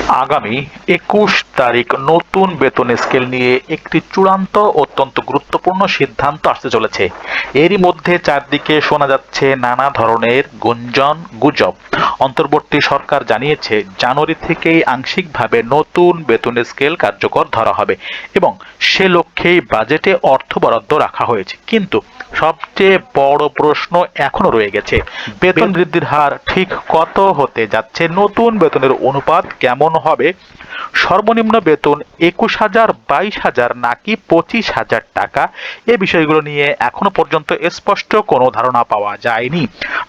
আগামী ২১ তারিখ নতুন বেতন স্কেল নিয়ে একটি চূড়ান্ত অত্যন্ত গুরুত্বপূর্ণ সিদ্ধান্ত আসতে চলেছে। এরই মধ্যে চারদিকে শোনা যাচ্ছে নানা ধরনের গুঞ্জন গুজব। অন্তর্বর্তী সরকার জানিয়েছে জানুয়ারি থেকেই আংশিকভাবে নতুন বেতন স্কেল কার্যকর ধরা হবে এবং সে লক্ষ্যেই বাজেটে অর্থ বরাদ্দ রাখা হয়েছে। কিন্তু সবচেয়ে বড় প্রশ্ন এখনো রয়ে গেছে, বেতন বৃদ্ধির হার ঠিক কত হতে যাচ্ছে, নতুন বেতনের অনুপাত কেমন হবে, সর্বনিম্ন বেতন ২১,০০০, ২২,০০০ নাকি ২৫,০০০ টাকা। এ বিষয়গুলো নিয়ে এখনো পর্যন্ত স্পষ্ট কোনো ধারণা পাওয়া যায়নি।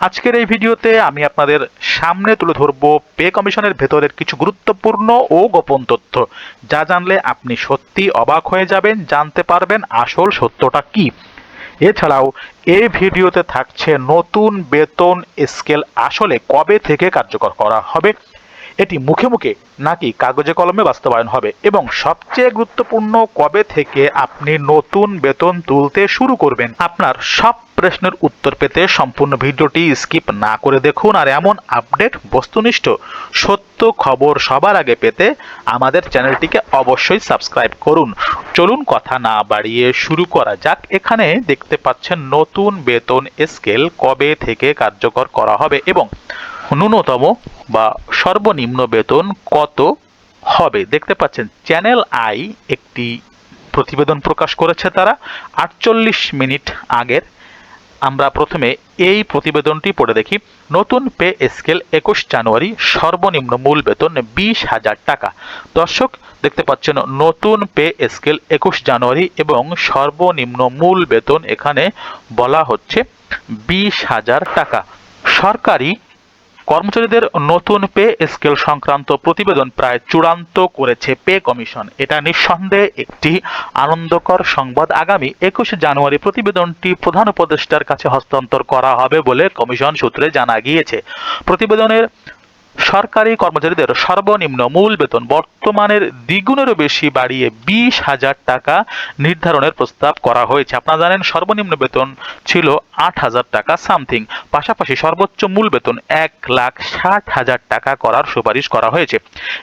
আজকের এই ভিডিওতে আমি আপনাদের সামনে তুলে ধরব পে কমিশনের ভেতরের কিছু গুরুত্বপূর্ণ ও গোপন তথ্য, যা জানলে আপনি সত্যি অবাক হয়ে যাবেন, জানতে পারবেন আসল সত্যটা কি। এছাড়াও এই ভিডিওতে থাকছে নতুন বেতন স্কেল আসলে কবে থেকে কার্যকর করা হবে, এটি মুখে মুখে নাকি কাগজে কলমে বাস্তবায়ন হবে, এবং সবচেয়ে গুরুত্বপূর্ণ কবে থেকে আপনি নতুন বেতন তুলতে শুরু করবেন। আপনার সব প্রশ্নের উত্তর পেতে সম্পূর্ণ ভিডিওটি স্কিপ না করে দেখুন। আর এমন আপডেট, বস্তুনিষ্ঠ সত্য খবর সবার আগে পেতে আমাদের চ্যানেলটিকে অবশ্যই সাবস্ক্রাইব করুন। চলুন কথা না বাড়িয়ে শুরু করা যাক। এখানে দেখতে পাচ্ছেন নতুন বেতন স্কেল কবে থেকে কার্যকর করা হবে এবং ন্যূনতম বা সর্বনিম্ন বেতন কত হবে। দেখতে পাচ্ছেন চ্যানেল আই একটি প্রতিবেদন প্রকাশ করেছে তারা ৪৮ মিনিট আগের। আমরা প্রথমে এই প্রতিবেদনটি পড়ে দেখি। নতুন পে স্কেল ২১ জানুয়ারি, সর্বনিম্ন মূল বেতন ২০,০০০ টাকা। দর্শক দেখতে পাচ্ছেন নতুন পে স্কেল ২১ জানুয়ারি এবং সর্বনিম্ন মূল বেতন এখানে বলা হচ্ছে ২০,০০০ টাকা। সরকারি কর্মচারীদের নতুন পে স্কেল সংক্রান্ত প্রতিবেদন প্রায় চূড়ান্ত করেছে পে কমিশন। এটা নিঃসন্দেহে একটি আনন্দকর সংবাদ। আগামী ২১ জানুয়ারি প্রতিবেদনটি প্রধান উপদেষ্টার কাছে হস্তান্তর করা হবে বলে কমিশন সূত্রে জানা গিয়েছে। প্রতিবেদনের সরকারি কর্মচারীদের সর্বনিম্ন মূল বেতন বর্তমানের দ্বিগুণেরও বেশি বাড়িয়ে ২০,০০০ টাকা নির্ধারণের প্রস্তাব করা হয়েছে। আপনারা জানেন সর্বনিম্ন বেতন ছিল ৮,০০০ টাকা সামথিং। পাশাপাশি সর্বোচ্চ মূল বেতন ১,৬০,০০০ টাকা করার সুপারিশ করা হয়েছে।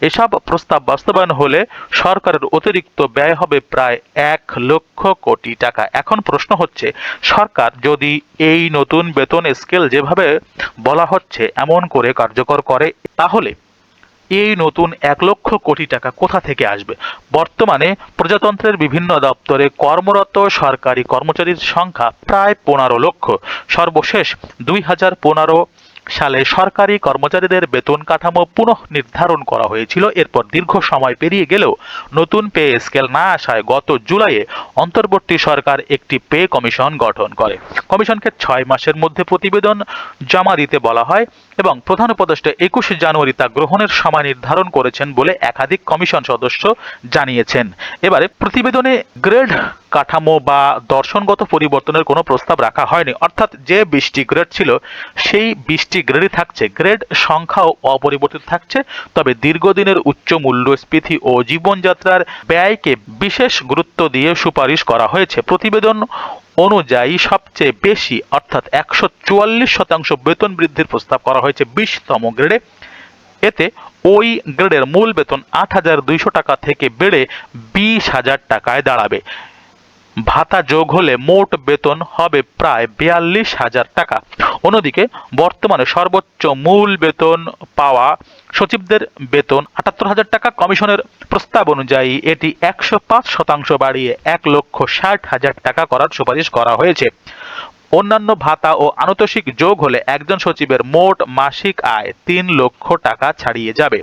এসব প্রস্তাব বাস্তবায়ন হলে সরকারের অতিরিক্ত ব্যয় হবে প্রায় ১,০০,০০০ কোটি টাকা। এখন প্রশ্ন হচ্ছে, সরকার যদি এই নতুন বেতন স্কেল যেভাবে বলা হচ্ছে এমন করে কার্যকর করে, তাহলে এই নতুন ১,০০,০০০ কোটি টাকা কোথা থেকে আসবে? বর্তমানে প্রজাতন্ত্রের বিভিন্ন দপ্তরে কর্মরত সরকারি কর্মচারীর সংখ্যা প্রায় ১৫ লক্ষ। সর্বশেষ ২০১৫ সালে সরকারি কর্মচারীদের বেতন কাঠামো পুনঃনির্ধারণ করা হয়েছিল। এরপর দীর্ঘ সময় পেরিয়ে গেলেও নতুন পে স্কেল না আসায় গত জুলাইয়ে অন্তর্বর্তী সরকার একটি পে কমিশন গঠন করে। কমিশনকে ৬ মাসের মধ্যে প্রতিবেদন জমা দিতে বলা হয় এবং প্রধান উপদেষ্টা ২১ জানুয়ারি তা গ্রহণের সময় নির্ধারণ করেছেন বলে একাধিক কমিশন সদস্য জানিয়েছেন। এবারে প্রতিবেদনে গ্রেড কাঠামো বা দর্শনগত পরিবর্তনের কোনো প্রস্তাব রাখা হয়নি, অর্থাৎ যে ২০টি গ্রেড ছিল সেই ২০টি গ্রেডই থাকছে, গ্রেড সংখ্যাও অপরিবর্তিত থাকছে। তবে দীর্ঘদিনের উচ্চ মূল্যস্ফীতি ও জীবনযাত্রার ব্যয়কে বিশেষ গুরুত্ব দিয়ে সুপারিশ করা হয়েছে। প্রতিবেদন অনুযায়ী সবচেয়ে বেশি অর্থাৎ ১৪৪% বেতন বৃদ্ধির প্রস্তাব করা হয়েছে ২০তম গ্রেডে। এতে ওই গ্রেডের মূল বেতন ৮,২০০ টাকা থেকে বেড়ে ২০,০০০ টাকায় দাঁড়াবে। ভাতা যোগ হলে মোট বেতন হবে প্রায় ৪২,০০০ টাকা। অন্যদিকে বর্তমানে সর্বোচ্চ মূল বেতন পাওয়া সচিবদের বেতন ৭৮,০০০ টাকা। কমিশনের প্রস্তাব অনুযায়ী এটি ১০৫% বাড়িয়ে ১,৬০,০০০ টাকা করার সুপারিশ করা হয়েছে। অন্যান্য ভাতা ও আনুতোষিক যোগ হলে একজন সচিবের মোট মাসিক আয় ৩ লক্ষ টাকা ছাড়িয়ে যাবে।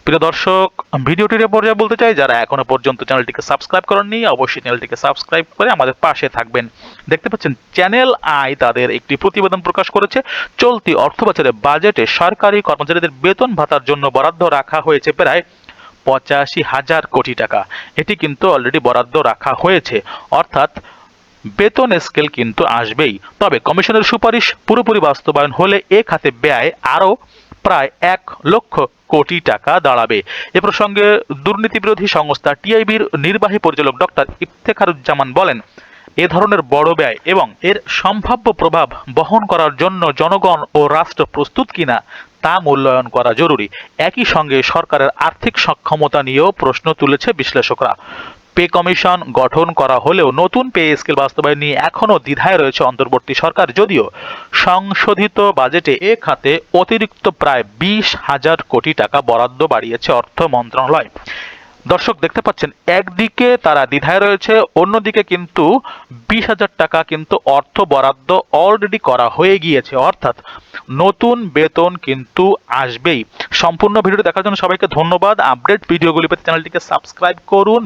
প্রিয় দর্শক, ভিডিওটির পর্যায়ে বলতে চাই, যারা এখনো পর্যন্ত চ্যানেলটিকে সাবস্ক্রাইব করেননি অবশ্যই চ্যানেলটিকে সাবস্ক্রাইব করে আমাদের পাশে থাকবেন। দেখতে পাচ্ছেন চ্যানেল আই তাদের একটি প্রতিবেদন প্রকাশ করেছে। চলতি অর্থবছরে বাজেটে সরকারি কর্মচারীদের বেতন ভাতার জন্য বরাদ্দ রাখা হয়েছে প্রায় ৮৫,০০০ কোটি টাকা। এটি কিন্তু অলরেডি বরাদ্দ রাখা হয়েছে, অর্থাৎ বেতন স্কেল কিন্তু আসবেই। তবে কমিশনের সুপারিশ পুরোপুরি বাস্তবায়ন হলে এ খাতে ব্যয় আরও প্রায় ১,০০,০০০ কোটি টাকা দাঁড়াবে। এ প্রসঙ্গে দুর্নীতি বিরোধী সংস্থা টিআইবির নির্বাহী পরিচালক ডক্টর ইফতেখারুজ্জামান বলেন, এ ধরনের বড় ব্যয় এবং এর সম্ভাব্য প্রভাব বহন করার জন্য জনগণ ও রাষ্ট্র প্রস্তুত কিনা তা মূল্যায়ন করা জরুরি। একই সঙ্গে সরকারের আর্থিক সক্ষমতা নিয়েও প্রশ্ন তুলেছে বিশ্লেষকরা। পে কমিশন গঠন করা হলেও নতুন পে স্কেল বাস্তবায়ন নিয়ে এখনও দ্বিধায় রয়েছে অন্তর্বর্তী সরকার, যদিও সংশোধিত বাজেটে এ খাতে অতিরিক্ত প্রায় 20,000 কোটি টাকা বরাদ্দ বাড়িয়েছে অর্থ মন্ত্রণালয়। দর্শক দেখতে পাচ্ছেন, একদিকে তারা দ্বিধায় রয়েছে, অন্যদিকে কিন্তু 20,000 টাকা কিন্তু অর্থ বরাদ্দ অলরেডি করা হয়ে গিয়েছে, অর্থাৎ নতুন বেতন কিন্তু আসবেই। সম্পূর্ণ ভিডিওটি দেখার জন্য সবাইকে ধন্যবাদ। আপডেট ভিডিওগুলি পেতে চ্যানেলটিকে সাবস্ক্রাইব করুন।